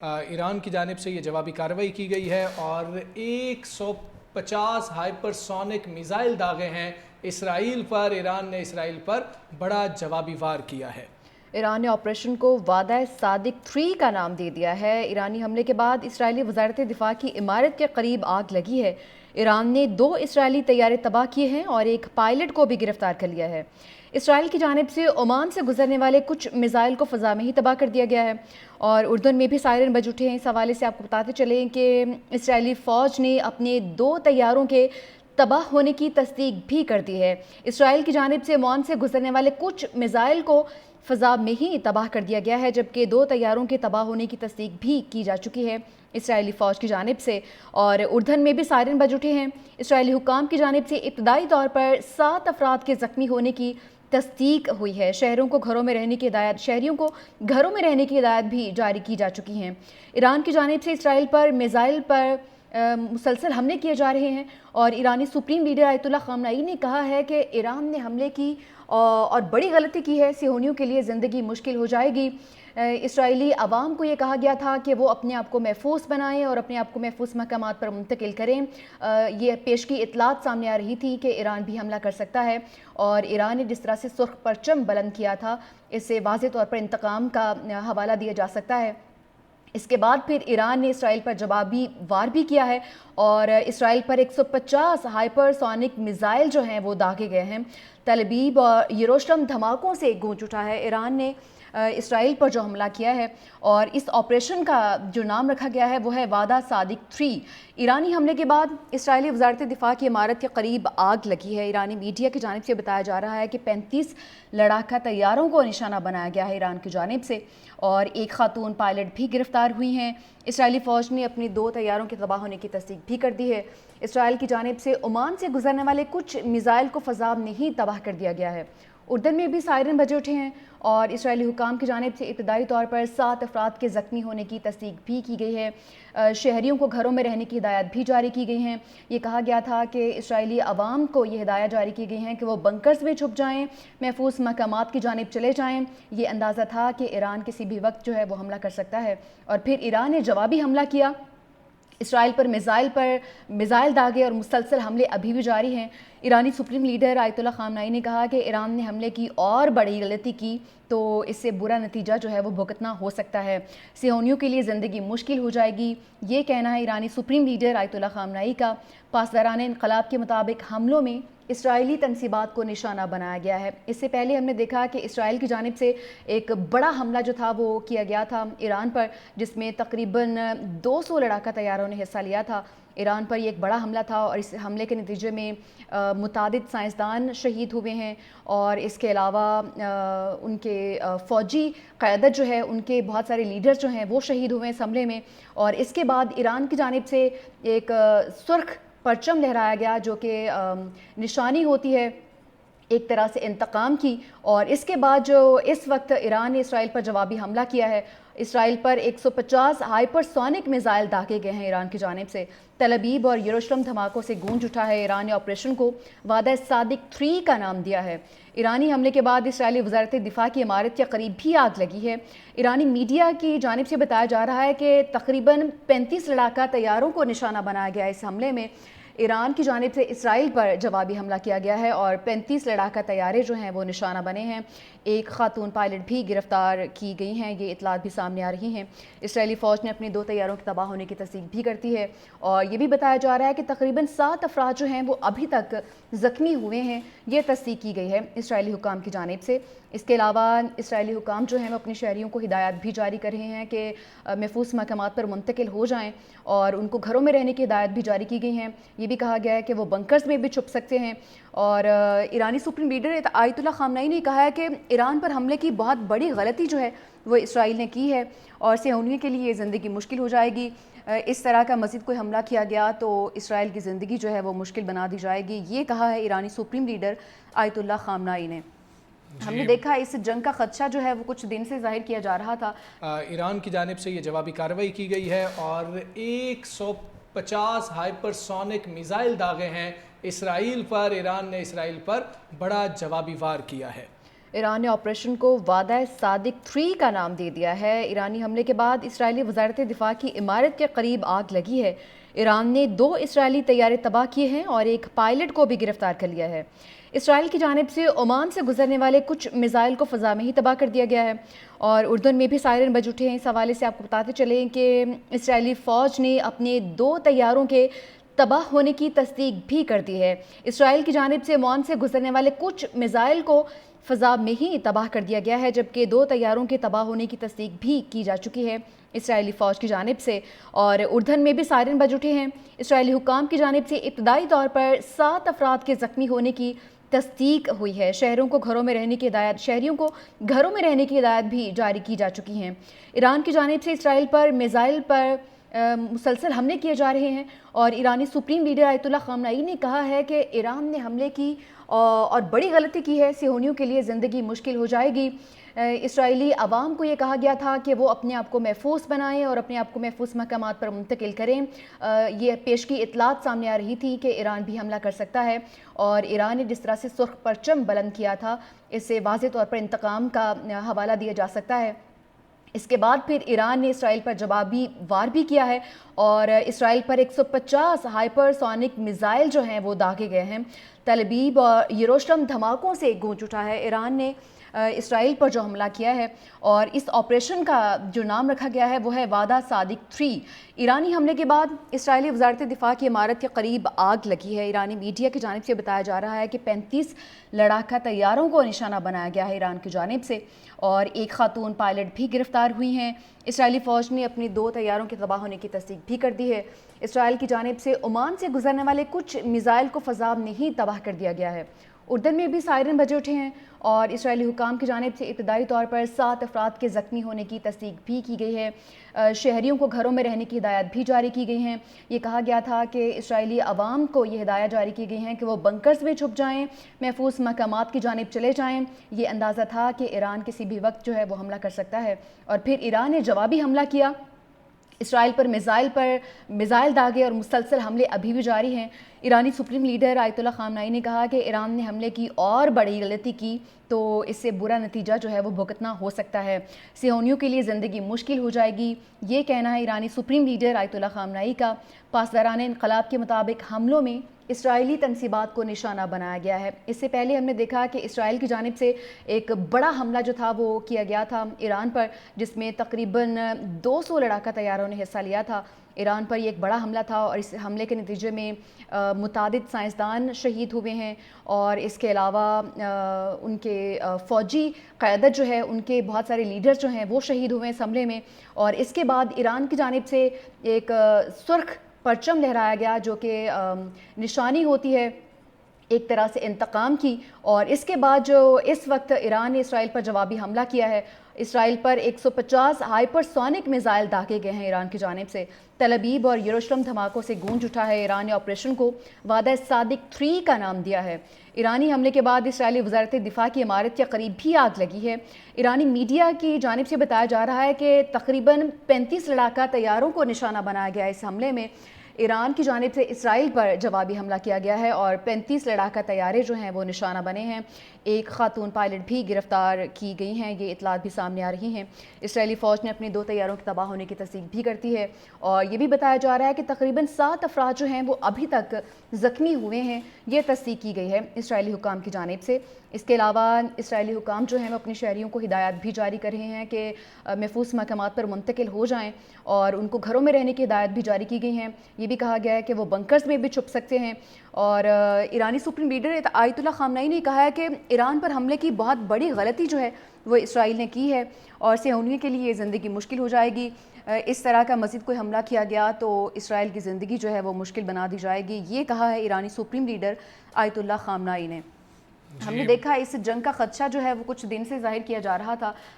Iran की जानिब से ये जवाबी कार्रवाई की गई है और 150 हाइपरसोनिक मिसाइल दागे हैं इसराइल पर। ईरान ने इसराइल पर बड़ा जवाबी वार किया है। ईरान ने ऑपरेशन को वादा सादिक 3 का नाम दे दिया है। ईरानी हमले के बाद इसराइली वजारत दिफा की इमारत के करीब आग लगी है। ईरान ने 2 इसराइली तैयारे तबाह किए हैं और एक पायलट को भी गिरफ्तार कर लिया है। इसराइल की जानिब से ओमान से गुजरने वाले कुछ मिसाइल को फ़ज़ा में ही तबाह कर दिया गया है और उर्दन में भी सायरन बज उठे हैं। इस हवाले से आपको बताते चलें कि इसराइली फ़ौज ने अपने 2 तैयारों के तबाह होने की तस्दीक भी कर दी है। इसराइल की जानिब से ओमान से गुजरने वाले कुछ मिसाइल को फ़ज़ा में ही तबाह कर दिया गया है, जबकि 2 तैयारों के तबाह होने की तस्दीक भी की जा चुकी है इसराइली फ़ौज की जानिब से। और उर्दन में भी सायरन बज उठे हैं। इसराइली हुकाम की जानिब से इब्तदाई तौर पर 7 अफराद के ज़ख्मी होने की तस्दीक हुई है। शहरियों को घरों में रहने की हिदायत भी जारी की जा चुकी हैं। ईरान की जानिब से इसराइल पर मिसाइल पर मुसलसल हमले किए जा रहे हैं और ईरानी सुप्रीम लीडर आयतुल्लाह ख़ामनेई ने कहा है कि ईरान ने हमले की और बड़ी गलती की है, सिहोनियों के लिए ज़िंदगी मुश्किल हो जाएगी। इसराइली अवाम को ये कहा गया था कि वो अपने आप को महफूज बनाएं और अपने आप को महफूज मकामात पर मुंतकिल करें। ये पेशगी इतलात सामने आ रही थी कि ईरान भी हमला कर सकता है और ईरान ने जिस तरह से सुर्ख परचम बुलंद किया था, इससे वाज़ेह तौर पर इंतकाम का हवाला दिया जा सकता है। इसके बाद फिर ईरान ने इसराइल पर जवाबी वार भी किया है और इसराइल पर 150 हाइपरसोनिक मिसाइल जो हैं वो दागे गए हैं। तल अवीव और यरूशलेम धमाकों से गूंज उठा है। ईरान ने इसराइल पर जो हमला किया है और इस ऑपरेशन का जो नाम रखा गया है वो है वादा सादिक 3। ईरानी हमले के बाद इसराइली वजारत दिफा की इमारत के करीब आग लगी है। ईरानी मीडिया की जानिब से बताया जा रहा है कि 35 लड़ाका तैयारों को निशाना बनाया गया है ईरान की जानिब से और एक खातून पायलट भी गिरफ्तार हुई हैं। इसराइली फ़ौज ने अपनी 2 तैयारों के तबाह होने की तस्दीक भी कर दी है। इसराइल की जानिब से ओमान से गुजरने वाले कुछ मिसाइल को फ़ज़ा में ही तबाह कर दिया गया है। उर्दन में भी सायरन बजे उठे हैं और इसराइली हुकाम की जानिब से इब्तदाई तौर पर 7 अफराद के ज़ख्मी होने की तस्दीक भी की गई है। शहरियों को घरों में रहने की हिदायत भी जारी की गई हैं। ये कहा गया था कि इसराइली अवाम को ये हिदायत जारी की गई हैं कि वो बंकर्स में छुप जाएँ, महफूज मकामात की जानिब चले जाएँ। ये अंदाज़ा था कि ईरान किसी भी वक्त जो है वो हमला कर सकता है और फिर ईरान ने जवाबी हमला किया। इसराइल पर मिसाइल दागे और मुसलसल हमले अभी भी जारी हैं। ईरानी सुप्रीम लीडर आयतुल्लाह ख़ामनेई ने कहा कि ईरान ने हमले की और बड़ी गलती की तो इससे बुरा नतीजा जो है वो भुगतना हो सकता है, सिहोनियों के लिए ज़िंदगी मुश्किल हो जाएगी। ये कहना है ईरानी सुप्रीम लीडर आयतुल्लाह ख़ामनेई का। पासदारान इनक़लाब के मुताबिक हमलों में इसराइली तनसीबात को निशाना बनाया गया है। इससे पहले हमने देखा कि इसराइल की जानिब से एक बड़ा हमला जो था वो किया गया था ईरान पर, जिसमें तकरीबन 200 लड़ाका तैयारों ने हिस्सा लिया था। ईरान पर ये एक बड़ा हमला था और इस हमले के नतीजे में मुतादिद साइंसदान शहीद हुए हैं और इसके अलावा उनके फ़ौजी क़यादत जो है, उनके बहुत सारे लीडर्स जो हैं वो शहीद हुए इस हमले में। और इसके बाद ईरान की जानिब से एक सुर्ख परचम लहराया गया जो कि निशानी होती है एक तरह से इंतकाम की। और इसके बाद जो इस वक्त ईरान ने इसराइल पर जवाबी हमला किया है, इसराइल पर 150 हाइपरसोनिक मिसाइल दागे गए हैं ईरान की जानिब से। तल अवीव और यरूशलेम धमाकों से गूंज उठा है। ईरान ने ऑपरेशन को वादा सादिक 3 का नाम दिया है। ईरानी हमले के बाद इसराइली वजारत दिफा की इमारत के करीब भी आग लगी है। ईरानी मीडिया की जानिब से बताया जा रहा है कि तकरीबन 35 लड़ाका तैयारों को निशाना बनाया गया इस हमले में। ईरान की जानिब से इसराइल पर जवाबी हमला किया गया है और 35 लड़ाका तैयारे जो हैं वो निशाना बने हैं। एक खातून पायलट भी गिरफ्तार की गई हैं, ये इतलात भी सामने आ रही हैं। इसराइली फ़ौज ने अपने 2 तैयारों के तबाह होने की तस्दीक भी करती है और ये भी बताया जा रहा है कि तकरीबन 7 अफराद जो हैं वो अभी तक ज़ख्मी हुए हैं, ये तस्दीक की गई है इसराइली हुकाम की जानिब से। इसके अलावा इसराइली हुकाम जो हैं वो अपने शहरियों को हिदायत भी जारी कर रहे हैं कि महफूज मकामात पर मुंतकिल हो जाएँ और उनको घरों में रहने की हिदायत भी जारी की गई हैं। ये भी कहा गया है कि वो बंकर्स में भी छुप सकते हैं। और ईरानी सुप्रीम लीडर आयतुल्लाह ख़ामनेई ने कहा है कि ईरान पर हमले की बहुत बड़ी गलती जो है वो इसराइल ने की है और सिहोनियों के लिए ज़िंदगी मुश्किल हो जाएगी। इस तरह का मज़ीद कोई हमला किया गया तो इसराइल की ज़िंदगी जो है वो मुश्किल बना दी जाएगी, ये कहा है ईरानी सुप्रीम लीडर आयतुल्लाह ख़ामनेई ने। हमने देखा इस जंग का खदशा जो है वो कुछ दिन से जाहिर किया जा रहा था। ईरान की जानिब से ये जवाबी कार्रवाई की गई है और 150 हाइपरसोनिक मिसाइल दागे हैं इसराइल पर। ईरान ने इसराइल पर बड़ा जवाबी वार किया है। ایران نے آپریشن کو وعدہ صادق 3 کا نام دے دیا ہے۔ ایرانی حملے کے بعد اسرائیلی وزارت دفاع کی عمارت کے قریب آگ لگی ہے۔ ایران نے 2 اسرائیلی طیارے تباہ کیے ہیں اور ایک پائلٹ کو بھی گرفتار کر لیا ہے۔ اسرائیل کی جانب سے عمان سے گزرنے والے کچھ میزائل کو فضا میں ہی تباہ کر دیا گیا ہے، اور اردن میں بھی سائرن بج اٹھے ہیں۔ اس حوالے سے آپ کو بتاتے چلیں کہ اسرائیلی فوج نے اپنے 2 طیاروں کے تباہ ہونے کی تصدیق بھی کر دی ہے۔ اسرائیل کی جانب سے عمان سے گزرنے والے کچھ میزائل کو فضا میں ہی تباہ کر دیا گیا ہے، جبکہ 2 طیاروں کے تباہ ہونے کی تصدیق بھی کی جا چکی ہے اسرائیلی فوج کی جانب سے، اور اردن میں بھی سائرن بج اٹھے ہیں۔ اسرائیلی حکام کی جانب سے ابتدائی طور پر 7 افراد کے زخمی ہونے کی تصدیق ہوئی ہے۔ شہریوں کو گھروں میں رہنے کی ہدایت بھی جاری کی جا چکی ہیں۔ ایران کی جانب سے اسرائیل پر میزائل پر مسلسل حملے کیے جا رہے ہیں، اور ایرانی سپریم لیڈر آیت اللہ خامنئی نے کہا ہے کہ ایران نے حملے کی اور بڑی غلطی کی ہے، صہیونیوں کے لیے زندگی مشکل ہو جائے گی۔ اسرائیلی عوام کو یہ کہا گیا تھا کہ وہ اپنے آپ کو محفوظ بنائیں اور اپنے آپ کو محفوظ مقامات پر منتقل کریں۔ یہ پیشگی اطلاعات سامنے آ رہی تھی کہ ایران بھی حملہ کر سکتا ہے، اور ایران نے جس طرح سے سرخ پرچم بلند کیا تھا، اس سے واضح طور پر انتقام کا حوالہ دیا جا سکتا ہے۔ اس کے بعد پھر ایران نے اسرائیل پر جوابی وار بھی کیا ہے، اور اسرائیل پر 150 ہائپر سونک میزائل جو ہیں وہ داغے گئے ہیں۔ تل ابیب اور یروشلم دھماکوں سے گونج اٹھا ہے۔ ایران نے اسرائیل پر جو حملہ کیا ہے، اور اس آپریشن کا جو نام رکھا گیا ہے وہ ہے وعدہ صادق 3۔ ایرانی حملے کے بعد اسرائیلی وزارت دفاع کی عمارت کے قریب آگ لگی ہے۔ ایرانی میڈیا کی جانب سے بتایا جا رہا ہے کہ 35 لڑاکا طیاروں کو نشانہ بنایا گیا ہے ایران کی جانب سے، اور ایک خاتون پائلٹ بھی گرفتار ہوئی ہیں۔ اسرائیلی فوج نے اپنے 2 طیاروں کے تباہ ہونے کی تصدیق بھی کر دی ہے۔ اسرائیل کی جانب سے عمان سے گزرنے والے کچھ میزائل کو فضا میں ہی تباہ کر دیا گیا ہے۔ اردن میں بھی سائرن بجے اٹھے ہیں، اور اسرائیلی حکام کی جانب سے ابتدائی طور پر 7 افراد کے زخمی ہونے کی تصدیق بھی کی گئی ہے۔ شہریوں کو گھروں میں رہنے کی ہدایت بھی جاری کی گئی ہیں۔ یہ کہا گیا تھا کہ اسرائیلی عوام کو یہ ہدایت جاری کی گئی ہیں کہ وہ بنکرز میں چھپ جائیں، محفوظ مقامات کی جانب چلے جائیں۔ یہ اندازہ تھا کہ ایران کسی بھی وقت جو ہے وہ حملہ کر سکتا ہے، اور پھر ایران نے جوابی حملہ کیا۔ اسرائیل پر میزائل داغے اور مسلسل حملے ابھی بھی جاری ہیں۔ ایرانی سپریم لیڈر آیت اللہ خامنئی نے کہا کہ ایران نے حملے کی اور بڑی غلطی کی تو اس سے برا نتیجہ جو ہے وہ بھگتنا ہو سکتا ہے، صہیونیوں کے لیے زندگی مشکل ہو جائے گی، یہ کہنا ہے ایرانی سپریم لیڈر آیت اللہ خامنئی کا۔ پاسداران انقلاب کے مطابق حملوں میں اسرائیلی تنصیبات کو نشانہ بنایا گیا ہے۔ اس سے پہلے ہم نے دیکھا کہ اسرائیل کی جانب سے ایک بڑا حملہ جو تھا وہ کیا گیا تھا ایران پر، جس میں تقریباً 200 لڑاکا طیاروں نے حصہ لیا تھا۔ ایران پر یہ ایک بڑا حملہ تھا، اور اس حملے کے نتیجے میں متعدد سائنسدان شہید ہوئے ہیں، اور اس کے علاوہ ان کے فوجی قیادت جو ہے، ان کے بہت سارے لیڈر جو ہیں وہ شہید ہوئے اس حملے میں۔ اور اس کے بعد ایران کی جانب سے ایک سرخ پرچم لہرایا گیا، جو کہ نشانی ہوتی ہے ایک طرح سے انتقام کی، اور اس کے بعد جو اس وقت ایران نے اسرائیل پر جوابی حملہ کیا ہے، اسرائیل پر 150 ہائپر سونک میزائل داغے گئے ہیں ایران کی جانب سے۔ تل ابیب اور یروشلم دھماکوں سے گونج اٹھا ہے۔ ایران نے آپریشن کو وعدہ صادق 3 کا نام دیا ہے۔ ایرانی حملے کے بعد اسرائیلی وزارت دفاع کی عمارت کے قریب بھی آگ لگی ہے۔ ایرانی میڈیا کی جانب سے بتایا جا رہا ہے کہ تقریباً 35 لڑاکا طیاروں کو نشانہ بنایا گیا اس حملے میں۔ ایران کی جانب سے اسرائیل پر جوابی حملہ کیا گیا ہے، اور 35 لڑاکا طیارے جو ہیں وہ نشانہ بنے ہیں۔ ایک خاتون پائلٹ بھی گرفتار کی گئی ہیں، یہ اطلاعات بھی سامنے آ رہی ہیں۔ اسرائیلی فوج نے اپنے 2 طیاروں کے تباہ ہونے کی تصدیق بھی کرتی ہے، اور یہ بھی بتایا جا رہا ہے کہ تقریباً 7 افراد جو ہیں وہ ابھی تک زخمی ہوئے ہیں، یہ تصدیق کی گئی ہے اسرائیلی حکام کی جانب سے۔ اس کے علاوہ اسرائیلی حکام جو ہیں وہ اپنے شہریوں کو ہدایت بھی جاری کر رہے ہیں کہ محفوظ مقامات پر منتقل ہو جائیں، اور ان کو گھروں میں رہنے کی ہدایت بھی جاری کی گئی ہیں۔ یہ بھی کہا گیا ہے کہ وہ بنکرز میں بھی چھپ سکتے ہیں، اور ایرانی سپریم لیڈر آیت اللہ خامنئی نے کہا ہے کہ ایران پر حملے کی بہت بڑی غلطی جو ہے وہ اسرائیل نے کی ہے، اور صہیونیوں کے لیے زندگی مشکل ہو جائے گی۔ اس طرح کا مزید کوئی حملہ کیا گیا تو اسرائیل کی زندگی جو ہے وہ مشکل بنا دی جائے گی، یہ کہا ہے ایرانی سپریم لیڈر آیت اللہ خامنئی نے۔ ہم نے دیکھا اس جنگ کا خدشہ جو ہے وہ کچھ دن سے ظاہر کیا جا رہا تھا،